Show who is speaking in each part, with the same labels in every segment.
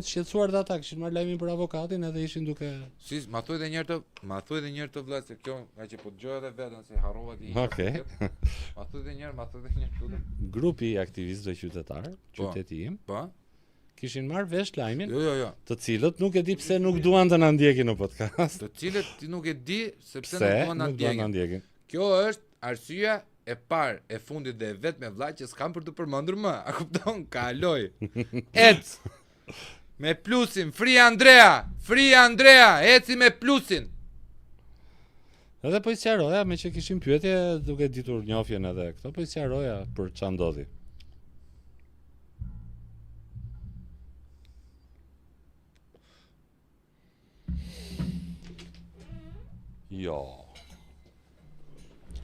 Speaker 1: të shqetësuar dhe ata, kishin marrë lajmin për avokatin edhe ishin duke...
Speaker 2: Si, ma thuj edhe një herë të vëlla se kjo, nga që po dëgjoj edhe vetën se harrova ti.
Speaker 1: Okej.
Speaker 2: Ma thuj edhe një herë.
Speaker 1: Grupi i aktivistëve qytetar, qyteti im,
Speaker 2: Po.
Speaker 1: kishin marrë vesh lajmin,
Speaker 2: Jo.
Speaker 1: të cilët nuk e di pse nuk duan të na ndjekin në podcast.
Speaker 2: Të cilët ti nuk e di sepse
Speaker 1: Pse
Speaker 2: nuk duan
Speaker 1: nuk duan na ndjekin.
Speaker 2: Kjo është arsyeja e parë e fundit dhe e vetme vëlla që s'kam për të përmendur më. A kupton? Kaloj. Ec. Me plusin, Free Andrea, eci me plusin.
Speaker 1: Edhe po i sqaroja me që kishim pyetje duke ditur njofjen edhe këto, po i sqaroja për ç'a ndodhi. Jo.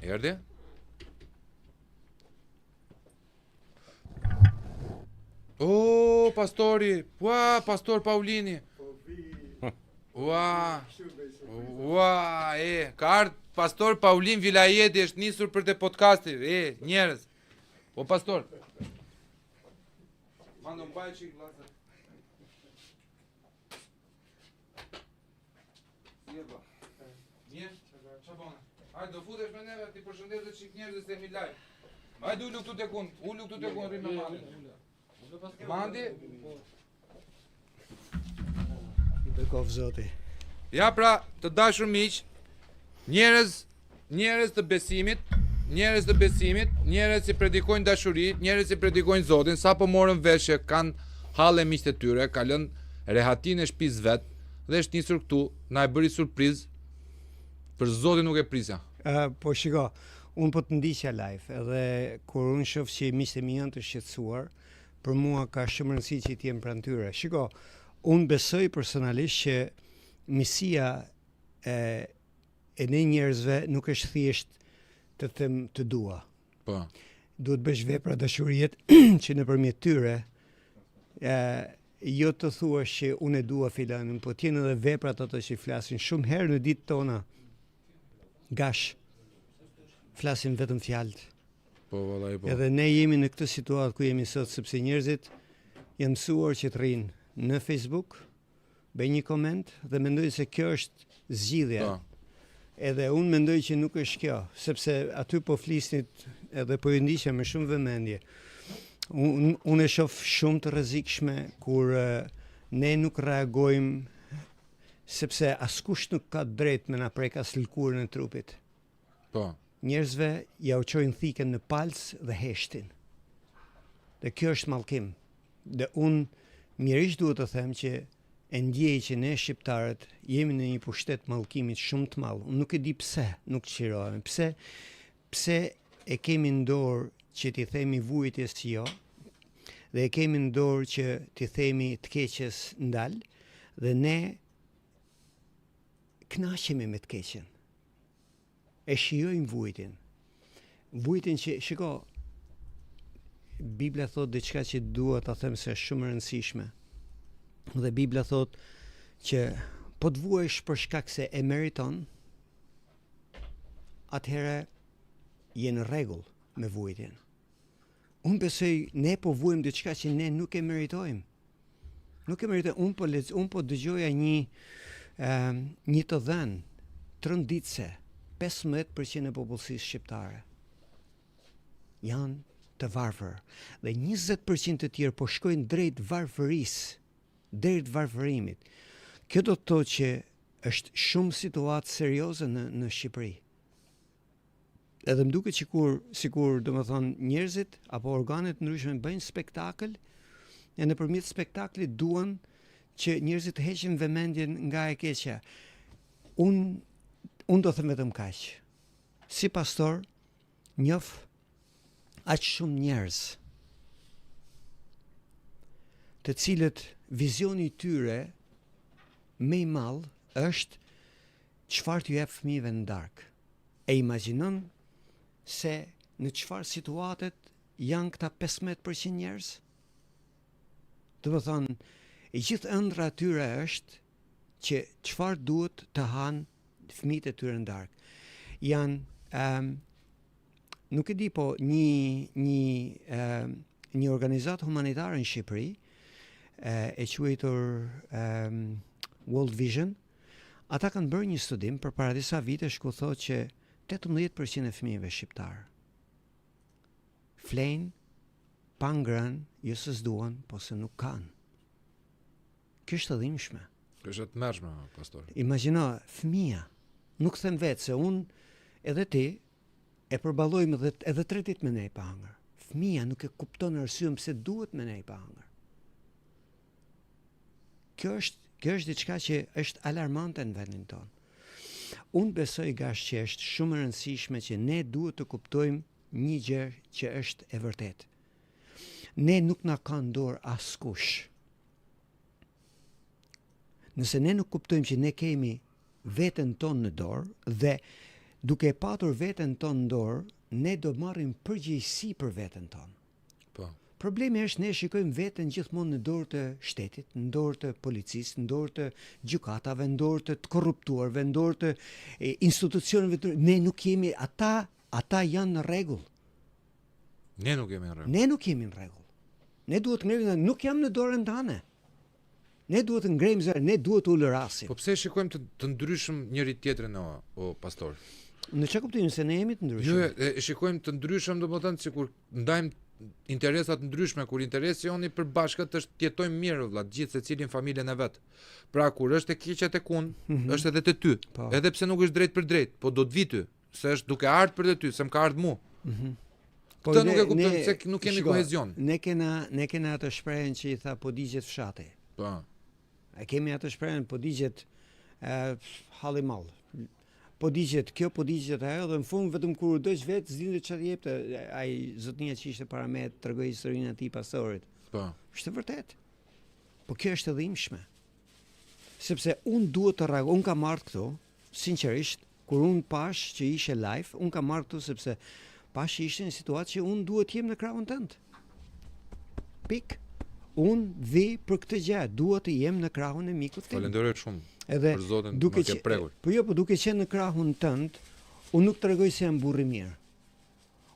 Speaker 2: Erdhi? O, pastori, ua, pastor Paulini. Ua, ka ardhur pastor Paulin Vilajeti, është nisur për të podcasti, njerëz. O, pastor. Mando mbaj çik vllazë. Jeva. Mirë, çfarë bën? Hajde do futesh me neve, ti përshëndetet çik njerëz se mi live. Hajde ulu këtu tek unë, rrim me mandin. Mandi?
Speaker 3: Bekov zoti.
Speaker 2: Ja pra, të dashur miq, njerëz të besimit, njerëz që predikojnë dashuri, njerëz që predikojnë Zotin, sapo morën vesh që kanë halle miqtë e tyre, ka lënë rehatin e shtëpisë vet dhe është nisur këtu, na e bëri surprizë. Për Zotin nuk e prisja.
Speaker 3: Po shiko, unë po të ndiqja live, edhe kur unë shoh që miqtë mi janë të shqetësuar, për mua ka shumë rëndësi që të jem pranë tyre. Shiko, unë besoj personalisht që misia e ne njerëzve nuk është thjesht të them të dua.
Speaker 2: Po.
Speaker 3: Duhet bësh vepra dashurie që nëpërmjet tyre jo të thuash që unë e dua filanin, po t'jenë edhe veprat ato që flasin shumë herë në ditë tona. Gash flasin vetëm fjalët.
Speaker 2: Po, vallai po.
Speaker 3: Edhe ne jemi në këtë situatë ku jemi sot sepse njerëzit janë mësuar që të rrinë në Facebook, bëjnë një koment dhe mendojnë se kjo është zgjidhja.
Speaker 2: Po.
Speaker 3: Edhe unë mendoj që nuk është kjo, sepse aty po flisnit edhe po ju ndiqja me shumë vëmendje. Unë e shoh shumë të rrezikshme kur ne nuk reagojmë sepse askush nuk ka drejt me na prek as lëkurën e trupit.
Speaker 2: Po.
Speaker 3: Njerëzve ja u çojnë thiken në palc dhe heshtin. Dhe kjo është mallkim. Dhe unë mirish duhet të them që e ndjej që ne shqiptarët jemi në një pushtet mallkimit shumë të madh. Unë nuk e di pse nuk çirohemi. Pse e kemi në dorë që t'i themi vujtjes jo, dhe e kemi në dorë që t'i themi të keqes ndal, dhe ne kënaqemi me të keqen. E shijojmë vujtin. Vujtin që, shiko, Bibla thot diçka që dua ta them se është shumë e rëndësishme. Dhe Bibla thot që po të vuash për shkak se e meriton, atëherë je në rregull me vujtin. Unë besoj ne po vuajmë diçka që ne nuk e meritojmë. Nuk e meritojmë. Unë po dëgjoja një të dhënë trënditse. 15% e popullsisë shqiptare janë të varfër dhe 20% të tjerë po shkojnë drejt varfërisë, drejt varfërimit. Kjo do të thotë që është shumë situatë serioze në Shqipëri. Edhe më duket sikur domethënë njerëzit apo organet ndryshme bëjnë spektakël e nëpërmjet spektaklit duan që njerëzit të heqin vëmendjen nga e keqja. Unë do them vetëm kaq. Si pastor, njoh aq shumë njerëz të cilët vizioni i tyre më i madh është çfarë t'ju jep fëmijëve në darkë. E imagjinon se në çfarë situatet janë këta 15% njerëz? Do të thonë, e gjithë ëndra atyre është që çfarë duhet të hanë fëmijët e tyre në darkë. Janë nuk e di, po një organizatë humanitare në Shqipëri e quajtur World Vision, ata kanë bërë një studim për para disa vitesh ku thotë që 18% e fëmijëve shqiptar flenë pa ngrënë, jo se s'duan, po se nuk kanë. Kjo është e dhimbshme.
Speaker 2: Kjo është e tmerrshme, pastor.
Speaker 3: Imagjino, fëmia, nuk them vetë se unë edhe ti e përballojmë edhe 3 ditë me nej pa hangër. Fëmia nuk e kupton arsyen pse duhet me nej pa hangër. Kjo është diçka që është alarmante në vendin tonë. Unë besoj gash që është shumë e rëndësishme që ne duhet të kuptojmë një gjë që është e vërtetë. Ne nuk na ka në dorë askush. Nëse ne nuk kuptojmë që ne kemi veten tonë në dorë dhe duke patur veten tonë në dorë, ne do marrim përgjegjësi për veten tonë.
Speaker 2: Po.
Speaker 3: Problemi është ne shikojmë veten gjithmonë në dorë të shtetit, në dorë të policisë, në dorë të gjykatave, në dorë të korruptuarve, në dorë të institucioneve. Ne nuk jemi, ata janë në rregull.
Speaker 2: Ne nuk jemi në rregull.
Speaker 3: Ne nuk jemi në rregull. Ne duhet të ngrejmë, nuk jam në dorën tënde. Ne duhet të ngrejmë zërë, ne duhet të ulë rasin.
Speaker 2: Po pse shikojmë të ndryshëm njëri tjetrin o pastor?
Speaker 3: Në çka kuptojmë se ne jemi të ndryshëm?
Speaker 2: Jo, e shikojmë të ndryshëm, domethënë sikur ndajmë interesat ndryshme, kur interesi joni për bashkët është të jetojmë mirë vëlla, gjithë secilin familjen e vet. Pra kur është e keqja tek unë, është edhe te ty.
Speaker 3: Po.
Speaker 2: Edhe pse nuk është drejt për drejt, po do të vi ty, se është duke ardhur për te ty, se më ka ardhur mua.
Speaker 3: Po
Speaker 2: Këtë nuk e kuptojmë se nuk kemi kohezion.
Speaker 3: Ne kena atë shprehjen që i tha po digjet fshati.
Speaker 2: Po.
Speaker 3: E kemi atë shprehjen po digjet halli mall. Po digjet kjo, po digjet ajo dhe në fund vetëm kur dosh vetë zinte çfarë jepte ai zotnia që ishte para me tregoi historinë e tij pastorit.
Speaker 2: Po.
Speaker 3: Është vërtet. Po kjo është e dhimbshme. Sepse unë duhet të reagoj, unë kam marrë këtu, sinqerisht, kur unë pash që ishe live, unë kam marrë këtu sepse pash që ishte në situatë që unë duhet jem në krahun tënd. Pik. Unë vi për këtë gjë, duhet të jem në krahun e mikut tim.
Speaker 2: Falenderoj shumë.
Speaker 3: Edhe
Speaker 2: për Zotin
Speaker 3: duke
Speaker 2: më ke prekur.
Speaker 3: po duke qenë në krahun tënd, unë nuk tregoj se jam burr i mirë.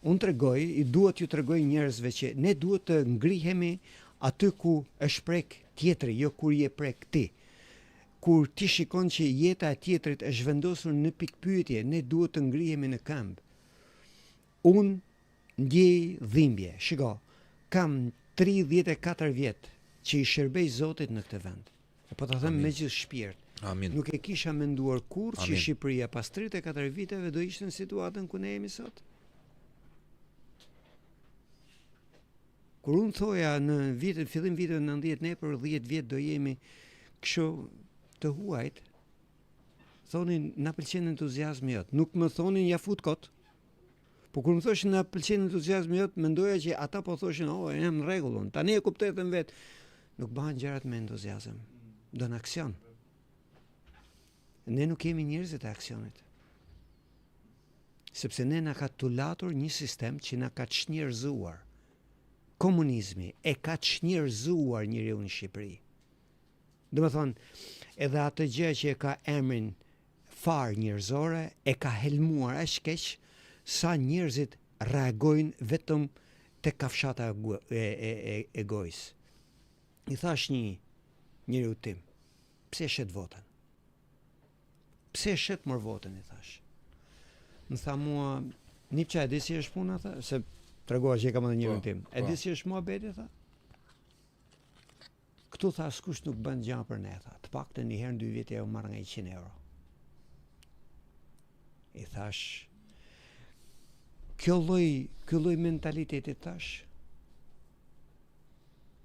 Speaker 3: Unë tregoj, i duhet ju tregoj njerëzve që ne duhet të ngrihemi aty ku është prek tjetri, jo kur je prek ti. Kur ti shikon që jeta e tjetrit është vendosur në pikpyetje, ne duhet të ngrihemi në këmbë. Unë ndjej dhimbje. Shiko, kam 34 vjet që i shërbej Zotit në këtë vend. Po ta them
Speaker 2: Amin.
Speaker 3: me gjithë shpirt.
Speaker 2: Amin.
Speaker 3: Nuk e kisha menduar kur që
Speaker 2: Amin.
Speaker 3: Shqipëria pas 34 viteve do ishte në situatën ku ne jemi sot. Kur unë thoja në fillim viteve 90, ne për 10 vjet do jemi kështu të huajt, thonin na pëlqen entuziazmi jot. Nuk më thonin ja fut kot. Po kur më thoshin na pëlqen entuziazmi jot, mendoja që ata po thoshin, jam në rregull unë. Tani e kuptoj them vet. Nuk bëhen gjërat me entuziazëm. Do në aksion. Ne nuk kemi njerëzit e aksionit. Sepse ne na ka tulatur një sistem që na ka çnjerëzuar. Komunizmi e ka çnjerëzuar njeriu në Shqipëri. Do të thonë, edhe atë gjë që e ka emrin far njerëzore e ka helmuar aq keq sa njerëzit reagojnë vetëm te kafshata e gojës. I thash njeriu tim, pse shet votën? Pse shet mor votën, i thash. Më tha mua, Nipqa, e di si është puna, tha, se tregova që e kam edhe njeriu tim. E di si është muhabeti, tha? Këtu tha askush nuk bën gjë për ne, tha. Të paktën një herë në 2 vjet ajo marr nga 100 euro. I thash, kjo lloj mentaliteti tash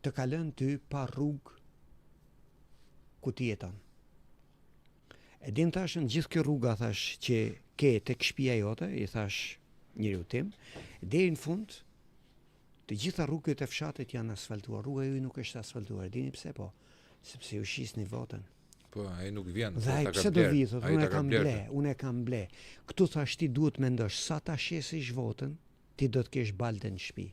Speaker 3: të ka lënë ty pa rrugë ku ti jeton. E din tash në gjithë kjo rruga thash që ke tek shtëpia jote, i thash njeriu tim, deri në fund të gjitha rrugët e fshatit janë asfaltuar. Rruga juaj nuk është asfaltuar. Dini pse po? Sepse ju shisni votën.
Speaker 2: Po, ai nuk vjen.
Speaker 3: Dhe ai pse do vi, thotë, unë e kam ble. Këtu thash ti duhet mendosh sa ta shesish votën, ti do të kesh balde në shtëpi.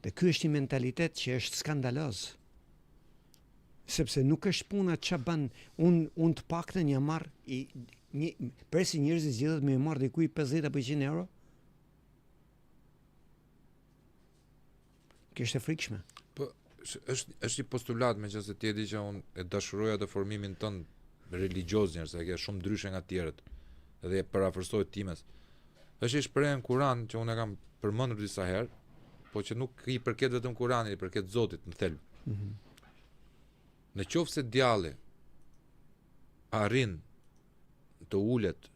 Speaker 3: Dhe ky është një mentalitet që është skandaloz. Sepse nuk është puna ç'a bën, unë të paktën ja marr presi njerëzit zgjedhet me marr diku 50 apo 100 euro. Kjo është e frikshme.
Speaker 2: Është një postulat me që se ti e di që unë e dashuroja të formimin tënd religioz njerëz, se ke shumë ndryshe nga tjerët dhe e parafërsohet times. Është një shprehje në Kur'an që unë e kam përmendur disa herë, po që nuk i përket vetëm Kur'anit, i përket Zotit në thelb. Në qoftë se djalli arrin të ulet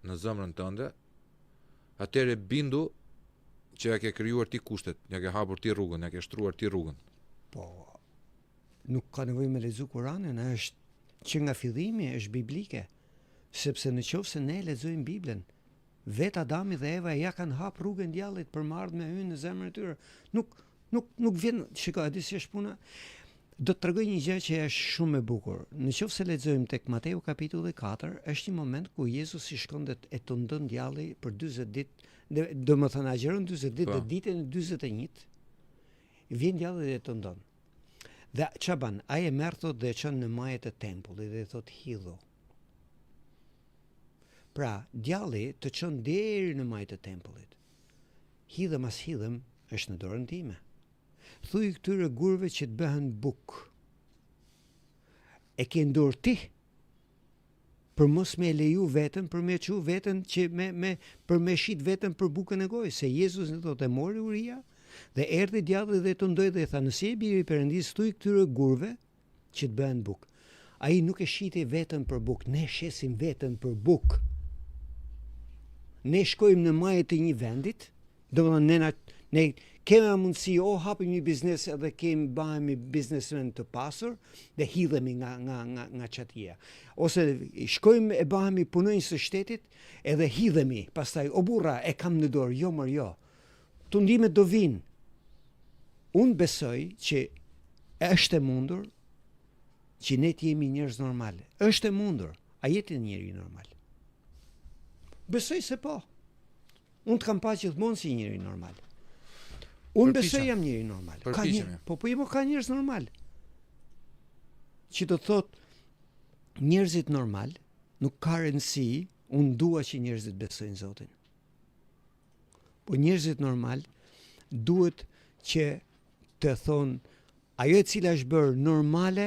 Speaker 2: në zemrën tënde, atëherë bindu që ja ke krijuar ti kushtet, ja ke hapur ti rrugën, ja ke shtruar ti rrugën.
Speaker 3: Po, nuk ka nevojë me lexu Kur'anin, është që nga fillimi është biblike, sepse në qoftë se ne lexojmë Biblën, vetë Adami dhe Eva ja kanë hap rrugën djallit për marrë me hyrë në zemrën e tyre. Nuk vjen, shiko, a di si është puna? Do të tregoj një gjë që është shumë e bukur. Në qoftë se lexojmë tek Mateu kapitulli 4, është një moment ku Jezusi shkon dhe e tundon djalli për 40 ditë, domethënë agjeron 40 ditë dhe ditën e 41, vjen djalli dhe e tundon. Dhe ç'a bën? Ai e merr thot dhe e çon në majët e tempullit dhe thot hidhu. Pra, djalli të çon deri në majët e tempullit. Hidhem as hidhem është në dorën time. Thuj këtyre gurve që të bëhen buk. E ke ndorë ti për mos me leju vetën, për me çu vetën që për me shit vetën për bukën e gojë, se Jezus në thotë e mori Uria dhe erdhi djalli dhe tundoi dhe tha, nëse je biri i Perëndis, thuj këtyre gurve që të bëhen buk. Ai nuk e shiti vetën për buk, ne shesim vetën për buk. Ne shkojmë në majët e një vendit, domethënë ne kemi mundësi hapim një biznes edhe bëhemi biznesmen të pasur dhe hidhemi nga çatia. Ose shkojmë e bëhemi punonjës së shtetit edhe hidhemi, pastaj o burra e kam në dorë, jo mor jo. Tundimet do vinë. Unë besoj që është e mundur që ne të jemi njerëz normal. Është e mundur. A jeti njeri normal? Besoj se po. Unë të kam pa gjithmonë si njeri normal. Unë besoj jam njeri normal. Po ka njerëz normal. Që do të thot njerëzit normal nuk ka rëndësi, unë dua që njerëzit besojnë Zotin. Po njerëzit normal duhet që të thonë ajo e cila është bërë normale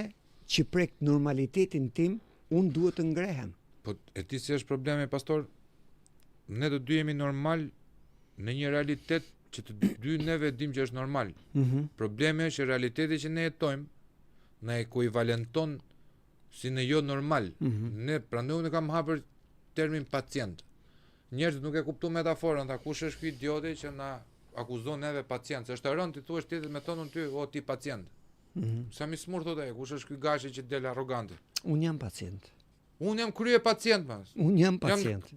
Speaker 3: që prek normalitetin tim, unë duhet të ngrehem.
Speaker 2: Po e ti si është problemi, pastor? Ne të dy jemi normal në një realitet që të dy neve dim që është normal. Problemi është realiteti që ne jetojmë na ekuivalenton si në jo normal. Ne prandaj unë kam hapur termin pacient. Njerëzit nuk e kuptojnë metaforën, ta kush është ky idioti që na akuzon neve pacient. Se është e rënd ti thuash tjetër me tonun ty, o ti pacient. Sa mi smur thotë ai, kush është ky gashi që del arrogant?
Speaker 3: Unë jam pacient.
Speaker 2: Unë jam krye pacient, mas.
Speaker 3: Unë jam pacient.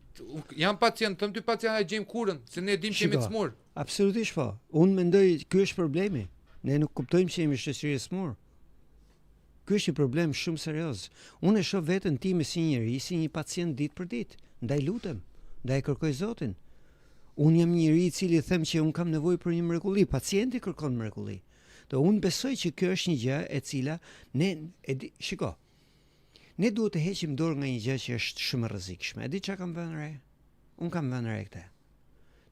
Speaker 2: Jam pacient, thëm ty pacient e gjejmë kurën, se ne dim që jemi të smur.
Speaker 3: Absolutisht po. Unë mendoj ky është problemi. Ne nuk kuptojmë që jemi shoqëri e smur. Ky është një problem shumë serioz. Unë e shoh veten time si njeri, si një pacient ditë për ditë. Ndaj lutem, ndaj kërkoj Zotin. Unë jam njeri i cili them që unë kam nevojë për një mrekulli, pacienti kërkon mrekulli. Dhe unë besoj që kjo është një gjë e cila shiko. Ne duhet të heqim dorë nga një gjë që është shumë e rrezikshme. E di çka kam vënë re? Unë kam vënë re këtë.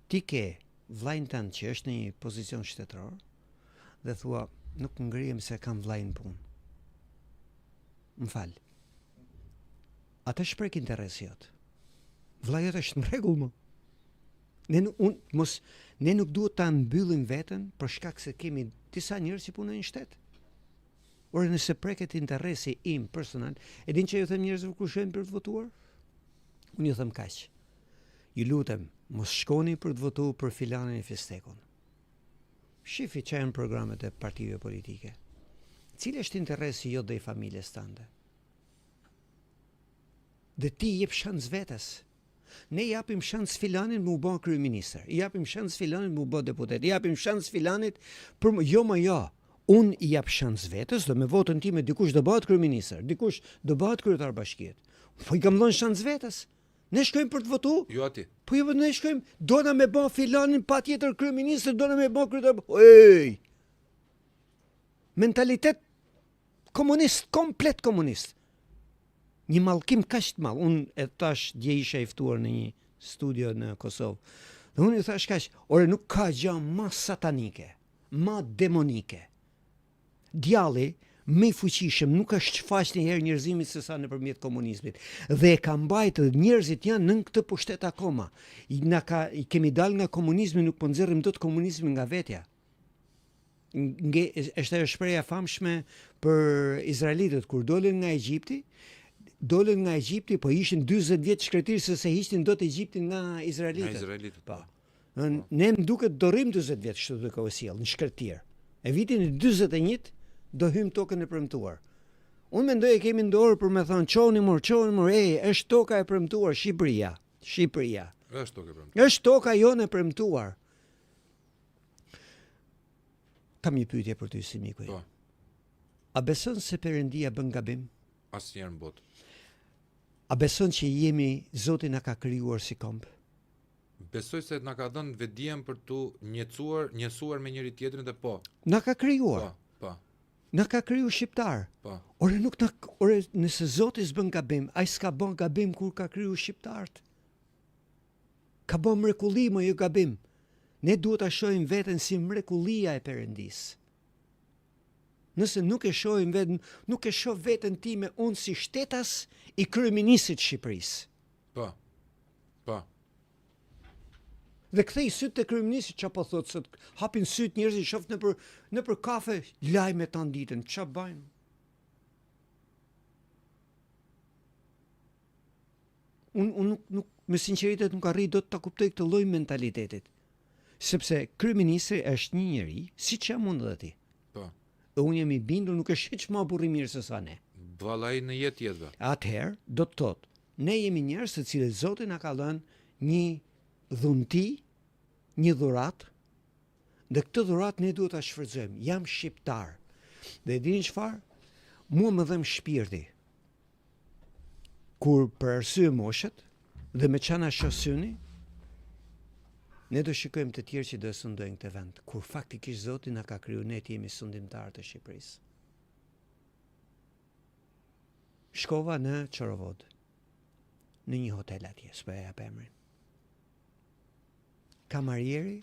Speaker 3: Ti ke vllajën tënd që është në një pozicion shtetëror dhe thua, nuk ngrihem se kam vllajën punë. M'fal. Atë shpreh interesi jot. Vllai jot është në rregull më. Ne nuk duhet ta mbyllim veten për shkak se kemi disa njerëz që punojnë në shtet. Ore nëse preket interesi im personal, e din që ju them njerëzve kur shkojnë për të votuar? Unë ju them kaq. Ju lutem, mos shkoni për të votuar për filanin e Fistekun. Shifi që janë programet e partive politike. Cili është interesi jot dhe i familjes tënde? Dhe ti jep shans vetes. Ne japim shans filanin më u bë kryeministër, i japim shans filanin më u bë deputet, i japim shans filanit për jo më jo. Unë i jap shans vetes, do me votën time dikush do bëhet kryeministër, dikush do bëhet kryetar bashkie. Po i kam dhënë shans vetes. Ne shkojmë për të votuar?
Speaker 2: Jo aty.
Speaker 3: Po jo ne shkojmë, dona me bë filanin patjetër kryeministër, dona me bë kryetar. Ej! Mentalitet komunist, komplet komunist. Një mallkim kaq të madh. Unë e thash dje isha i ftuar në një studio në Kosovë. Dhe unë i thash kaq, ore nuk ka gjë më satanike, më demonike djalli më i fuqishëm nuk është shfaq njëherë njerëzimit se sa nëpërmjet komunizmit. Dhe e ka mbajtur njerëzit janë në këtë pushtet akoma. I kemi dalë nga komunizmi, nuk po nxjerrim dot komunizmin nga vetja. Është ajo shpreha famshme për izraelitët kur dolën nga Egjipti, po ishin 40 vjet shkretirë se hiqnin dot Egjiptin nga izraelitët. Po. Ne më duket do rrim 40 vjet kështu do ka sjell në shkretir. E vitin e 41 do hym tokën e premtuar. Unë mendoj e kemi në dorë për me thonë çoni mor, është toka e premtuar Shqipëria.
Speaker 2: Është toka e premtuar.
Speaker 3: Është toka jonë e premtuar. Kam një pyetje për ty si miku.
Speaker 2: Po.
Speaker 3: A beson se Perëndia bën gabim?
Speaker 2: Asnjëherë në botë.
Speaker 3: A beson që Zoti na ka krijuar si komb?
Speaker 2: Besoj se na ka dhënë vetdijem për tu njësuar me njëri tjetrin dhe po.
Speaker 3: Na ka krijuar.
Speaker 2: Po.
Speaker 3: Na ka kriju shqiptar.
Speaker 2: Po.
Speaker 3: Ore nëse Zoti s'bën gabim, ai s'ka bën gabim kur ka kriju shqiptarët. Ka bën mrekulli më jo gabim. Ne duhet ta shohim veten si mrekullia e Perëndisë. Nëse nuk e shohim veten, nuk e shoh veten time unë si shtetas i kryeministit të Shqipërisë.
Speaker 2: Po.
Speaker 3: Dhe kthej syt te kryeministi çfarë po thotë se hapin syt njerëzit shoh nëpër kafe lajme tan ditën, çfarë bajnë? Unë nuk me sinqeritet nuk arri dot ta kuptoj këtë lloj mentalitetit. Sepse kryeministri është një njeri, siç jam unë dhe ti.
Speaker 2: Po.
Speaker 3: Dhe unë jam i bindur nuk është hiç më burr i mirë se sa ne.
Speaker 2: Vallai në jetë.
Speaker 3: Atëherë do të thotë, ne jemi njerëz të cilët Zoti na ka dhënë një dhunti, një dhuratë, dhe këtë dhuratë ne duhet ta shfrytëzojmë. Jam shqiptar. Dhe dini çfarë? Mua më dhem shpirti. Kur për arsye moshët dhe me çana shosyni, ne do shikojmë të tjerë që do sundojnë këtë vend, kur faktikisht Zoti na ka krijuar ne të jemi sundimtarë të Shqipërisë. Shkova në Çorovod, në një hotel atje, s'po e jap emrin. Kamarieri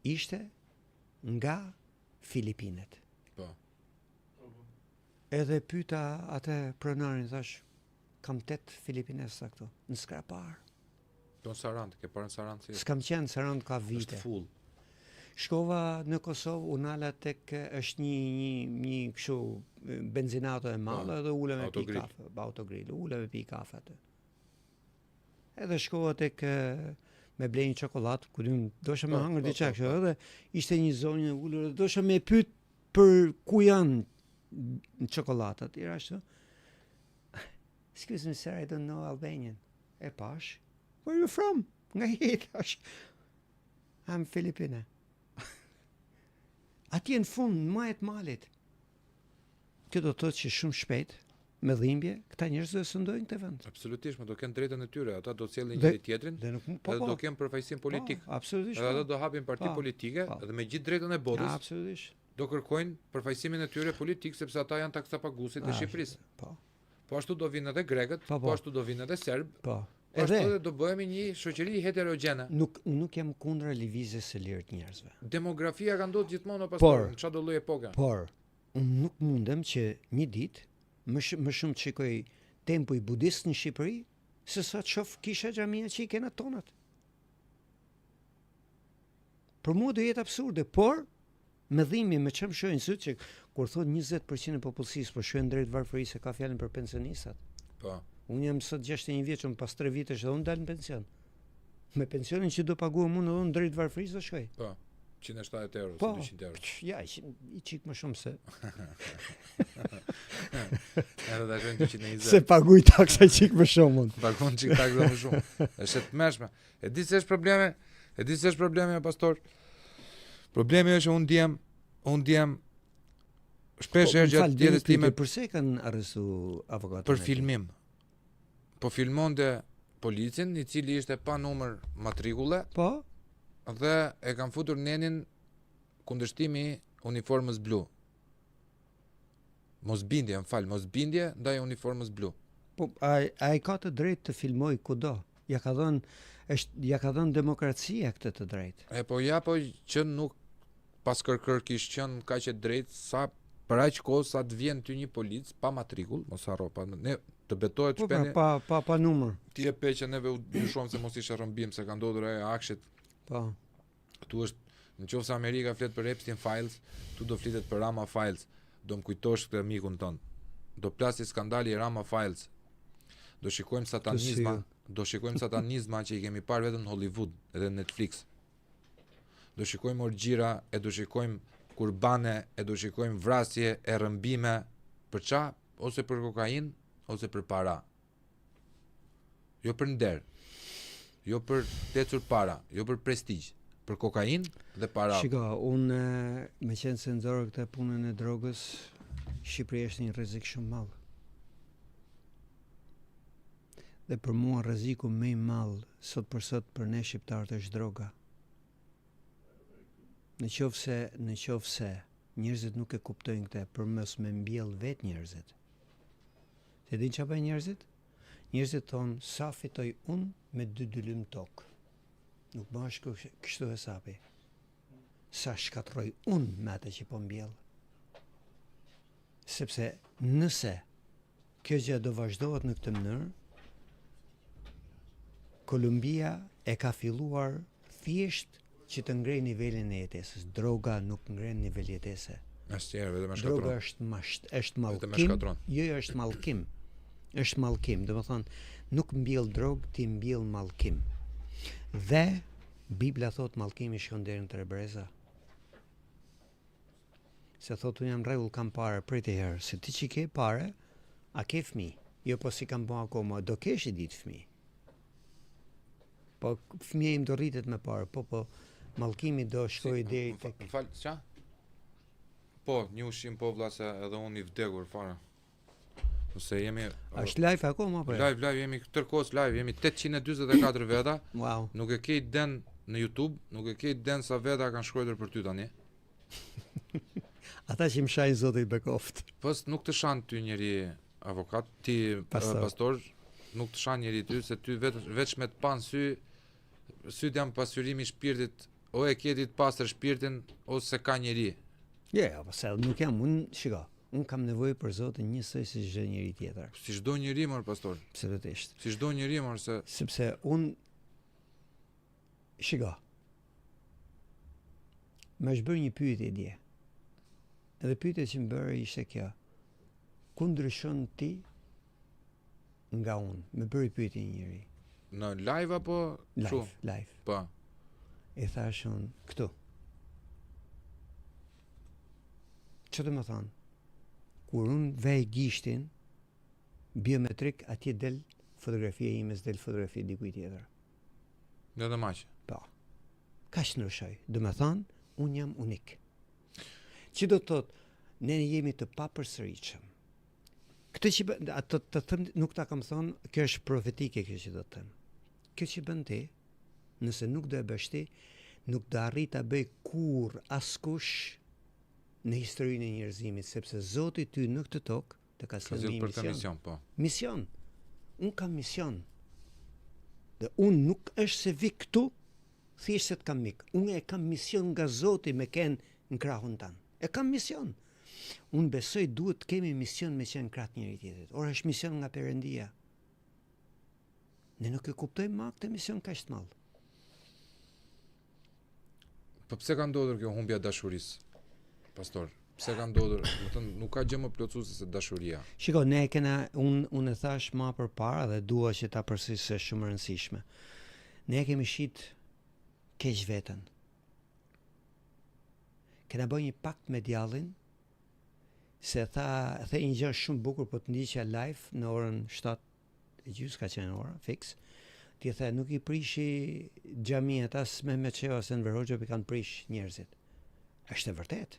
Speaker 3: ishte nga Filipinet.
Speaker 2: Po.
Speaker 3: Edhe pyeta atë pronarin, thash, kam 8 filipinesa këtu, në Skrapar.
Speaker 2: Do në Sarand, ke parë në Sarand si?
Speaker 3: S'kam qenë Sarand ka vite.
Speaker 2: Është full.
Speaker 3: Shkova në Kosovë, unala tek është një kështu benzinato e madhe dhe ulem e pi kafe, autogrill, ulem e pi kafe atë. Edhe shkova tek me blej një çokoladë, ku dosha me hangër diçka kështu, edhe ishte një zonë e ulur, dosha me pyet për ku janë çokoladat, tjera ashtu. Excuse me sir, I don't know Albanian. E pash. Where are you from? Nga jetash. I'm Filipina. Atje në fund, në majët malit. Kjo do të thotë që shumë shpejt, me dhimbje, këta njerëz do sundojnë këtë vend.
Speaker 2: Absolutisht, do kenë drejtën e tyre, ata do sjellin njëri tjetrin, edhe do kenë përfaqësim politik.
Speaker 3: Absolutisht.
Speaker 2: Edhe ata do hapin parti politike, dhe me gjithë drejtën e botës.
Speaker 3: Absolutisht.
Speaker 2: Do kërkojnë përfaqësimin e tyre politik sepse ata janë taksapaguesit e Shqipërisë. Po ashtu do vinë edhe grekët, po ashtu do vinë edhe serbë.
Speaker 3: Po.
Speaker 2: Edhe do bëhemi një shoqëri heterogjene.
Speaker 3: Nuk jam kundra lëvizjes së lirë të njerëzve.
Speaker 2: Demografia ka ndodhur gjithmonë pas në çdo lloj epoke.
Speaker 3: Por unë nuk mundem që një ditë më shumë të shikoj tempo i budist në Shqipëri se sa të shoh kisha xhamia që i kanë tonat. Për mua do jetë absurde, por me dhimbje me çëm shohin syt që kur thon 20% e popullsisë po shohin drejt varfërisë ka fjalën për pensionistat.
Speaker 2: Po.
Speaker 3: Unë jam sot 61 vjeçëm, pas 3 vitesh edhe unë dal në pension. Me pensionin që do paguam unë edhe unë drejt varfërisë do shkoj.
Speaker 2: Po. 170 euro,
Speaker 3: po,
Speaker 2: 200 euro.
Speaker 3: Ja, i çik më shumë se.
Speaker 2: Edhe da shkojnë 220.
Speaker 3: Se paguaj taksa çik më shumë unë.
Speaker 2: Paguon çik taksa më shumë. Është të mëshme. E di se është problemi, pastor. Problemi është unë djem shpesh herë gjatë jetës time.
Speaker 3: Përse kanë arrestuar avokatën?
Speaker 2: Për filmim. Po filmonte policin, i cili ishte pa numër matrikulle.
Speaker 3: Po.
Speaker 2: Dhe e kanë futur nenin kundërshtimi uniformës blu. Mosbindje ndaj uniformës blu.
Speaker 3: Po ai ka të drejtë të filmoj kudo. Ja ka dhënë demokracia këtë të drejtë.
Speaker 2: Po që nuk pas kërkër kishë qenë kaq e drejtë sa për aq kohë sa të vjen ty një polic pa matrikull, mos harro, ne të betohet
Speaker 3: Po
Speaker 2: shpeni.
Speaker 3: pa numër.
Speaker 2: Ti e pe që neve u dyshojmë se mos ishte rrëmbim se ka ndodhur ajo akshit.
Speaker 3: Po.
Speaker 2: Tu është nëse Amerika flet për Epstein Files, tu do flitet për Rama Files. Do më kujtosh këtë mikun ton. Do plasi skandali i Rama Files. Do shikojmë satanizma që i kemi parë vetëm në Hollywood edhe në Netflix. Do shikojmë orgjira, e do shikojmë kurbane, e do shikojmë vrasje e rrëmbime për ça? Ose për kokainë, ose për para. Jo për nder. Jo për tecur para, jo për prestigj, për kokainë dhe para.
Speaker 3: Shiko, unë me qenë se nxorë këtë punën e drogës, Shqipëria është një rrezik shumë madh. Dhe për mua rreziku më i madh sot për sot për ne shqiptarët është droga. Në qoftë se njerëzit nuk e kuptojnë këtë, për mos me mbjell vetë njerëzit. Se din çfarë bëjnë njerëzit? Njerëzit thonë sa fitoj unë me 2 dylym tokë. Nuk bash kështu hesapi. Sa shkatroj unë me atë që po mbjell. Sepse nëse kjo gjë do vazhdohet në këtë mënyrë, Kolumbia e ka filluar thjesht që të ngrej nivelin e jetesës. Droga nuk ngren nivel jetese.
Speaker 2: Asnjëherë vetëm e shkatron.
Speaker 3: Droga është mallkim. Jo, është mallkim. Është mallkim, domethënë nuk mbjell drogë, ti mbjell mallkim. Dhe Bibla thot mallkimi shkon deri në trebreza. Se thot unë jam rregull, kam parë prej të herë, se ti që ke parë, a ke fëmijë? Jo, po si kam bën akoma, do kesh i ditë fëmijë. Po fëmija im do rritet me parë, po mallkimi do shkojë deri tek.
Speaker 2: Fal, ç'a? Po, një ushqim po vlla se edhe unë i vdekur fare. Ose jemi
Speaker 3: Është live akoma po?
Speaker 2: Live, jemi tërkohës live, jemi 844 veta.
Speaker 3: Wow.
Speaker 2: Nuk e ke den në YouTube, nuk e ke den sa veta kanë shkruar për ty tani.
Speaker 3: Ata që më shajnë Zoti i bekoft.
Speaker 2: Po nuk të shan ty njëri avokat, ti pastor, nuk të shan njëri ty se ty veç me të pan syt jam pasyrimi i shpirtit, o e ke ditë pastër shpirtin ose ka njëri.
Speaker 3: Jo, po se nuk jam shiko. Unë kam nevojë për Zotin njësoj si çdo njeri tjetër.
Speaker 2: Si çdo njeri mor pastor.
Speaker 3: Absolutisht.
Speaker 2: Si çdo njeri mor se
Speaker 3: sepse unë shiko. Më është bërë një pyetje dje. Edhe pyetja që më bëri ishte kjo. Ku ndryshon ti nga unë? Më bëri pyetje një njeri.
Speaker 2: Në live apo
Speaker 3: live.
Speaker 2: Po.
Speaker 3: E thash unë këtu. Që të më thonë? Kur unë vej gishtin biometrik, atje del fotografia ime, del fotografia dikuj tjetër.
Speaker 2: Dhe dhe maqë.
Speaker 3: Po. Ka që ndryshoj. Dhe me thonë, unë jam unik. Që do të thotë, ne jemi të papërsëritshëm. Këtë që të them, nuk ta kam thonë, kjo është profetike kjo që do të them. Kjo që bën ti, nëse nuk do e bësh ti, nuk do arrit ta bëj kur askush në historinë e njerëzimit, sepse Zoti ty në këtë tokë të ka thënë
Speaker 2: mision. Po.
Speaker 3: Mision. Unë kam mision. Dhe unë nuk është se vi këtu, thjesht se të kam mik. Unë e kam mision nga Zoti me ken në krahun tanë. E kam mision. Unë besoj duhet të kemi mision me qenë krahët njëri tjetrit. Ora është mision nga Perëndia. Ne nuk e kuptojmë ma këtë mision kaq të madh.
Speaker 2: Po pse ka ndodhur kjo humbja e dashurisë? Pastor, pse ka ndodhur? Do të thënë nuk ka gjë më plotësuese se dashuria.
Speaker 3: Shiko, ne unë e thash më përpara dhe dua që ta përsërisë se shumë e rëndësishme. Ne kemi shit keq veten. Kena bërë një pakt me djallin se the një gjë shumë bukur, po të ndiqja live në orën 7:30 ka qenë ora fix. Ti the nuk i prishi xhamiat as me Meçeo as Enver Hoxha, pi kanë prish njerëzit. Është e vërtet.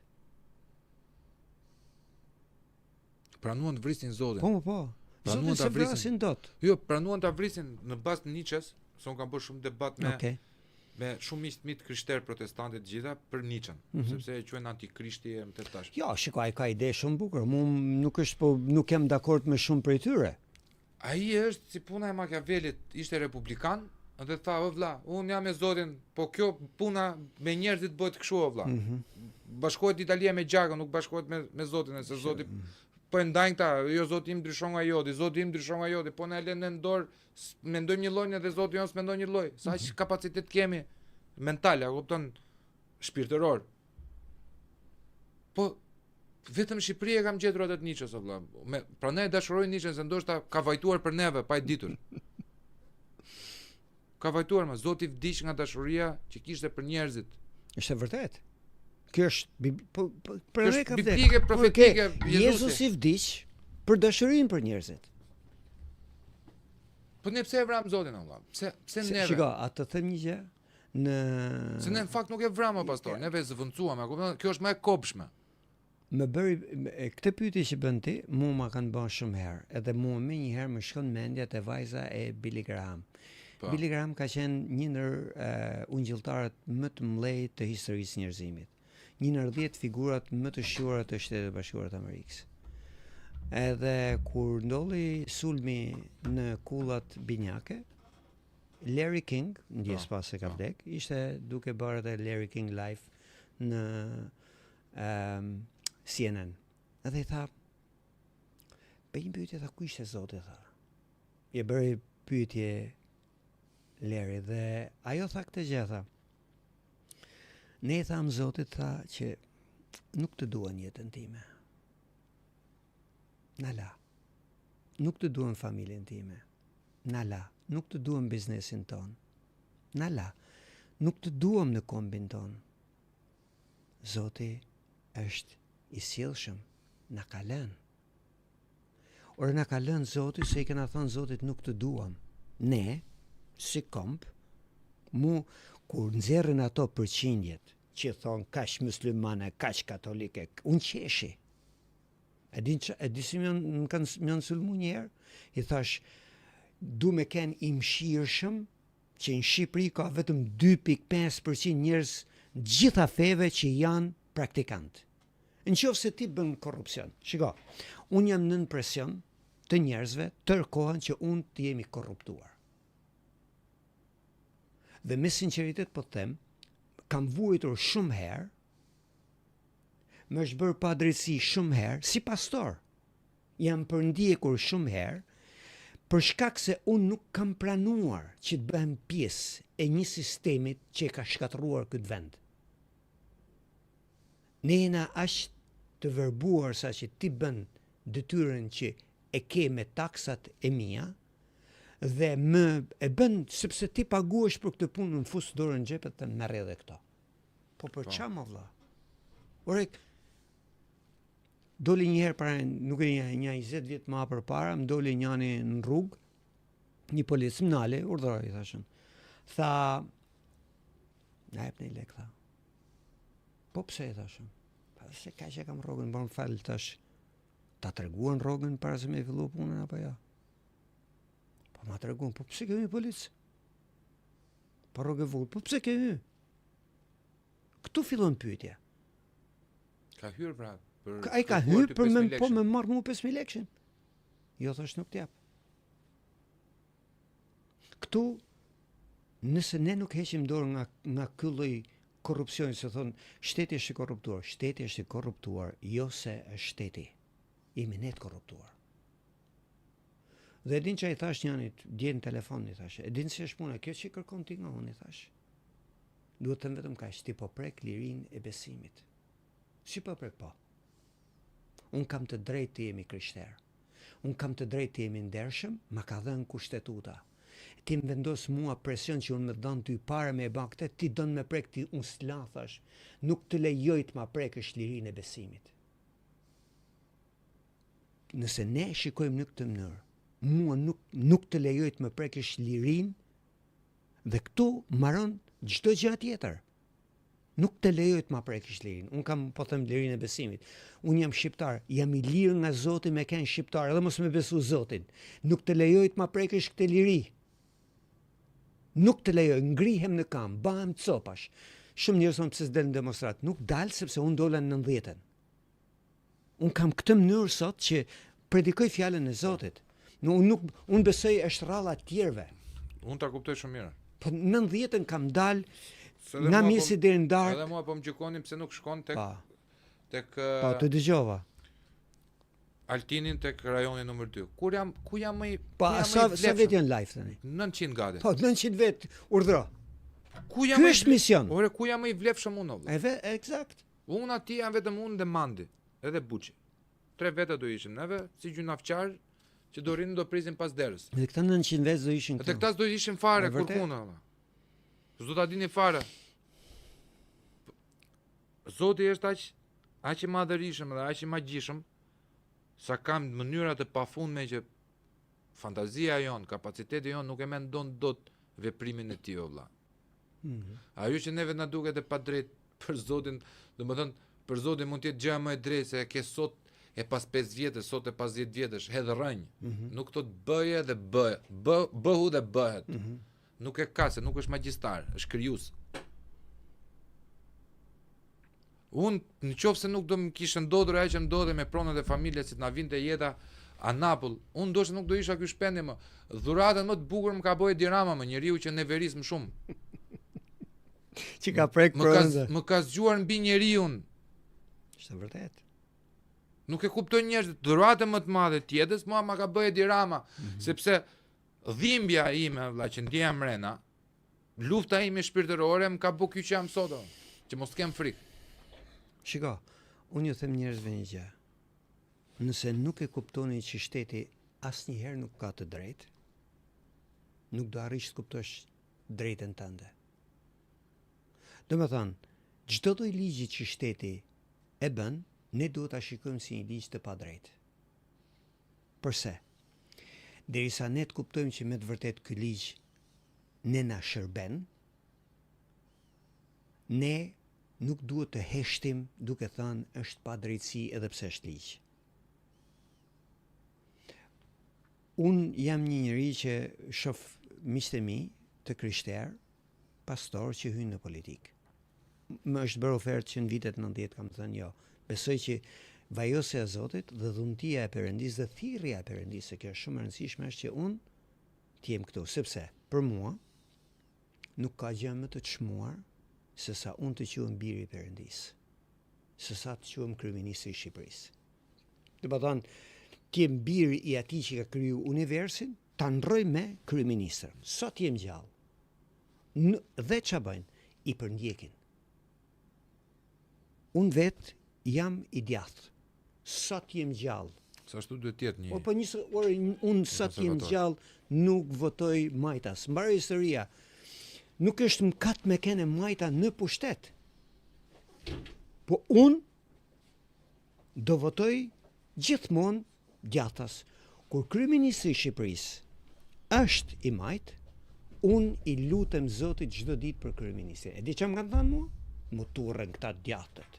Speaker 2: Pranuan të vrisin Zotin.
Speaker 3: Po. Pranuan ta vrisin dot.
Speaker 2: Jo, pranuan ta vrisin në bazë të Nietzsches, se unë kam bërë shumë debat me shumë miq të krishterë protestantë të gjitha për Nietzschen, sepse e quajnë antikrishti e më të tash.
Speaker 3: Jo, shiko, ai ka ide shumë bukur. Nuk jam dakord me shumë prej tyre.
Speaker 2: Ai është si puna e Machiavellit, ishte republikan, dhe tha, o vlla, unë jam me Zotin, po kjo puna me njerëzit bëhet kështu, o vlla. bashkohet Italia me gjakën, nuk bashkohet me Zotin, se Zoti po e ndajnë këta, jo Zoti im ndryshon nga jodi, Zoti im ndryshon nga jodi, po na e lënë në dorë, mendojmë një lloj edhe Zoti jon s'mendon një lloj. Sa aq kapacitet kemi mental, a kupton, shpirtëror. Po vetëm në Shqipëri e kam gjetur atë Nietzsche o vëlla. Prandaj dashuroj Nietzsche se ndoshta ka vajtuar për neve pa e ditur. Ka vajtuar më Zoti vdiq nga dashuria që kishte për njerëzit.
Speaker 3: Është e vërtet. Kjo është për ne ka
Speaker 2: biblike, profetike,
Speaker 3: Jezusi vdiq për dashurinë për njerëzit.
Speaker 2: Po ne pse e vram Zotin Allah? Pse neve?
Speaker 3: Shiko, atë them një gjë në
Speaker 2: se ne në fakt nuk e vram o pastor, neve zëvendësuam, a kupton? Kjo është më e kopshme.
Speaker 3: Më bëri këtë pyetje që bën ti, mua ma kanë bën shumë herë, edhe mua më një herë më shkon mendja te vajza e Billy Graham. Billy Graham ka qenë një ndër ungjilltarët më të mëdhenj të historisë njerëzimit. Një ndër 10 figurat më të shquara të Shtetit Bashkuar të Amerikës. Edhe kur ndolli sulmi në kullat binjake, Larry King, ndjes pas se ka vdek, ishte duke bërë edhe Larry King live në CNN. Edhe I tha, bëj një pyetje, tha, ku ishte Zoti, tha. I bëri pyetje Larry dhe ajo tha këtë gjë, tha. Ne I tham Zotit, tha, që nuk të duan jetën time. Na la. Nuk të duan familjen time. Na la. Nuk të duam biznesin ton. Na la. Nuk të duam në kombin ton. Zoti është I sjellshëm, na ka lënë. Ora na ka lënë Zoti se I kena thënë Zotit nuk të duam. Ne, si komp, kur nxjerrin ato përqindjet që thon kaq muslimane, kaq katolike, unë qeshi. E di si më kanë sulmu një herë, I thash, du me ken I mshirshëm që në Shqipëri ka vetëm 2.5% njerëz gjitha feve që janë praktikant. Në qoftë se ti bën korrupsion. Shiko, unë jam nën presion të njerëzve tërkohën që unë të jemi korruptuar. Dhe me sinqeritet po të them, kam vuajtur shumë herë, më është bërë pa drejtësi shumë herë, si pastor. Jam përndjekur shumë herë, për shkak se unë nuk kam pranuar që të bëhem pjesë e një sistemit që ka shkatëruar këtë vend. Ne jena aq të verbuar sa që ti bën detyrën që e ke me taksat e mia, dhe më e bën sepse ti paguash për këtë punë, në fus dorën në xhepet të merr edhe këto. Po për çfarë më vëlla? Ore, doli një herë para, nuk e një 20 vjet më përpara, më doli njëri në rrugë, një polic më nale, urdhëroi thashën. Tha, na jep një lek, tha. Po pse I thashën? Pa se kaq e kam rrogën, bën fal tash. Ta treguan rrogën para se me fillu punën apo jo? Po ma treguan, po pse kemi polic? Po rrogë vull, po pse kemi? Këtu fillon pyetja.
Speaker 2: Ka hyrë pra për
Speaker 3: Ai ka hyrë për me marr mua 5.000 lekë. Jo, thash nuk t'jap. Këtu nëse ne nuk heqim dorë nga ky lloj korrupsioni, se thon shteti është I korruptuar, shteti është I korruptuar, jo se është shteti. Jemi ne të korruptuar. Dhe edin që I thash njënit, dje në telefon, I thash, edin që është puna, kjo që I kërkon ti nga unë, I thash. Duhet të vetëm kaq, ti po prek lirinë e besimit. Si po prek po? Unë kam të drejtë të jemi krishterë. Unë kam të drejtë të jemi ndershëm, ma ka dhënë kushtetuta. Ti më vendos mua presion që unë më dhënë ty pare me e ban këtë, ti donë me prek ti unë s'lathash, nuk të lejoj të ma prekësh lirinë e besimit. Nëse ne shikojmë në këtë mënyrë, mua nuk të lejoj të më prekësh lirinë, dhe këtu maron çdo gjë tjetër. Nuk të lejoj të ma prekësh lirinë. Unë kam po them lirinë e besimit. Unë jam shqiptar, jam I lirë nga Zoti me ken shqiptar, edhe mos me besu Zotin. Nuk të lejoj të ma prekësh këtë liri. Nuk të lejoj, ngrihem në kam, bëhem copash. Shumë njerëz thonë pse s'del në demonstrat. Nuk dal sepse unë dola në 90-ën. Unë kam këtë mënyrë sot që predikoj fjalën e Zotit. Unë besoj është rralla të tjerëve.
Speaker 2: Unë ta kuptoj shumë mirë.
Speaker 3: Po në 90-ën kam dal nga mjesi deri në darkë.
Speaker 2: Edhe mua po më gjykonin pse nuk shkon tek tek
Speaker 3: Po, të dëgjova.
Speaker 2: Altinin tek rajoni numër 2. Ku jam më
Speaker 3: Po, sa vet janë live tani?
Speaker 2: 900 gati.
Speaker 3: Po, 900 vet urdhro.
Speaker 2: Ku jam?
Speaker 3: Ky është mision.
Speaker 2: Ore, ku jam më i vlefshëm unë vëlla?
Speaker 3: Eksakt.
Speaker 2: Unë aty jam vetëm unë dhe Mandi, edhe Buçi. 3 veta do ishim neve, si gjunafçar që do rinin do prisin pas derës.
Speaker 3: Dhe këta 900 vet do ishin
Speaker 2: Edhe këta do ishin fare
Speaker 3: E vërtet?
Speaker 2: kurkuna valla. S'do ta dini fare. Zoti është aq i madhërisëm dhe aq i magjishëm sa kam mënyra të pafundme që fantazia jon, kapaciteti jon nuk e mendon dot veprimin e tij o vlla. Ajo që neve na duket e padrejt për Zotin, domethënë për Zotin mund të jetë gjë më e drejtë se e ke sot e pas 5 vjetësh, sot e pas 10 vjetësh, hedh rrënj. Nuk thot bëje dhe bëhet. Bëhu dhe bëhet. Nuk e ka se nuk është magjistar, është krijues. Unë në qoftë se nuk do më kishte ndodhur ajo që më ndodhi me pronat e familjes si të na vinte jeta anapull, unë ndoshta nuk do isha ky shpendi më. Dhuratën më të bukur më ka bëu Edi Rama, më njeriu që neveris më shumë.
Speaker 3: Që ka prek pronën.
Speaker 2: Më ka zgjuar mbi njeriun.
Speaker 3: Është vërtet.
Speaker 2: Nuk e kuptoj njerëzit, dhuratë më të madhe tjetës, mua ma ka bëu Edi Rama, sepse dhimbja ime vëlla që ndjej mrena, lufta ime shpirtërore më ka bëu ky që jam sot, që mos kem frikë.
Speaker 3: Shiko, unë ju them njerëzve një gjë. Nëse nuk e kuptoni që shteti asnjëherë nuk ka të drejtë, nuk do arrish të kuptosh drejtën tënde. Domethënë, çdo lloj ligji që shteti e bën, ne duhet ta shikojmë si një ligj të padrejtë. Përse? Derisa ne të kuptojmë që me të vërtet ky ligj ne na shërben, ne nuk duhet të heshtim duke thënë është pa drejtësi edhe pse është ligj. Unë jam një njeri që shoh miqtë e mi të krishterë, pastor që hynë në politikë. Më është bërë ofertë që në vitet 90 kam thënë jo. Besoj që vajosja e Zotit dhe dhuntia e Perëndisë dhe thirrja e Perëndisë, se kjo është shumë e rëndësishme, është që unë të jem këtu, sepse për mua nuk ka gjë më të çmuar se sa unë të quhem biri i Perëndisë, se sa të quhem kryeministri i Shqipërisë. Do të thonë, të jem biri i atij që ka kriju universin, ta ndroj me kryeministër. Sot jem gjallë. Dhe ç'a bëjnë? I përndjekin. Unë vetë jam i djathtë. Sot jem gjallë.
Speaker 2: Sa ashtu duhet të jetë një.
Speaker 3: Po unë sot jem gjallë nuk votoj majtas. Mbaroj historia. Nuk është mkat me kene majta në pushtet. Po unë do votoj gjithmonë djathtas. Kur kryeministri i Shqipërisë është i majt, unë i lutem Zotit çdo ditë për kryeministrin. E di çfarë më kanë thënë mua? Më turren këta djathtët.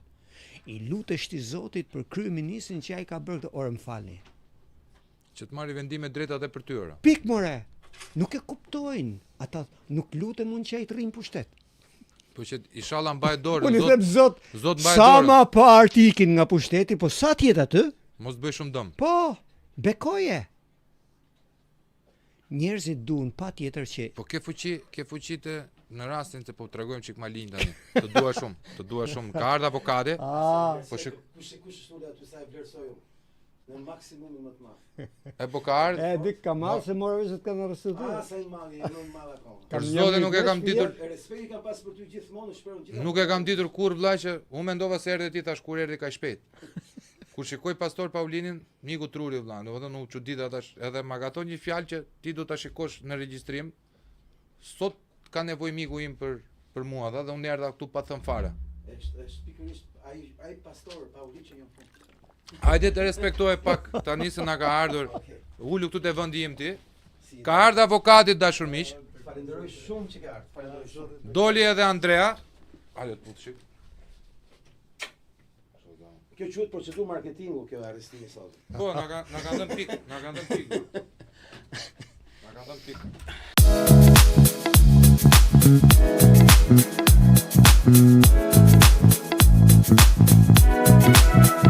Speaker 3: I lutesh ti Zotit për kryeministrin që ai ka bërë këtë orë, më falni.
Speaker 2: Që të marrë vendime drejta edhe për tyre.
Speaker 3: Pik more. Nuk e kuptojnë. Ata nuk lutem unë që ai të rrinë pushtet.
Speaker 2: Po që inshallah mbaj dorën.
Speaker 3: Unë i them Zot,
Speaker 2: mbaj
Speaker 3: sa
Speaker 2: dorën.
Speaker 3: ma parë ti ikin nga pushteti, po sa tjetë aty?
Speaker 2: Mos bëj shumë dëm.
Speaker 3: Po, bekoje. Njerëzit duan pa tjetër që...
Speaker 2: Po ke fuqi të në rastin se po tregojmë çik Malin tani. Të dua shumë. Ka ardhur avokati. Po
Speaker 4: kush është aty sa e vlerësoj unë. Në maksimumin më të madh.
Speaker 2: E po ka ardhur.
Speaker 3: E di ka marrë se morë vetë të kanë arrestuar.
Speaker 4: Sa i madh, më i madh akoma.
Speaker 2: Për zotin nuk e kam ditur.
Speaker 4: Respekti kam pas për ty gjithmonë, shprehu gjithmonë.
Speaker 2: Nuk e kam ditur kur vëlla që unë mendova se erdhe ti tash kur erdhi kaq shpejt. Kur shikoj pastor Paulinin, miku Truri vëlla, domethënë u çudita tash, edhe ma gaton një fjalë që ti do ta shikosh në regjistrim. Sot ka nevojë miku im për mua, dhe unë erdha këtu pa thënë fare.
Speaker 4: Është pikërisht ai pastor Paulin që jam.
Speaker 2: Hajde të respektoj pak tani se na ka ardhur. Ulu këtu te vendi im ti. Ka ardhur avokati dashur miq.
Speaker 4: Falenderoj shumë që ka ardhur. Falenderoj Zotit.
Speaker 2: Doli edhe Andrea. Hajde të pushim.
Speaker 4: Kjo quhet procedurë marketingu, kjo arrestimi sot.
Speaker 2: Po, na ka dhënë pik, na ka dhënë pik. Na ka dhënë pik.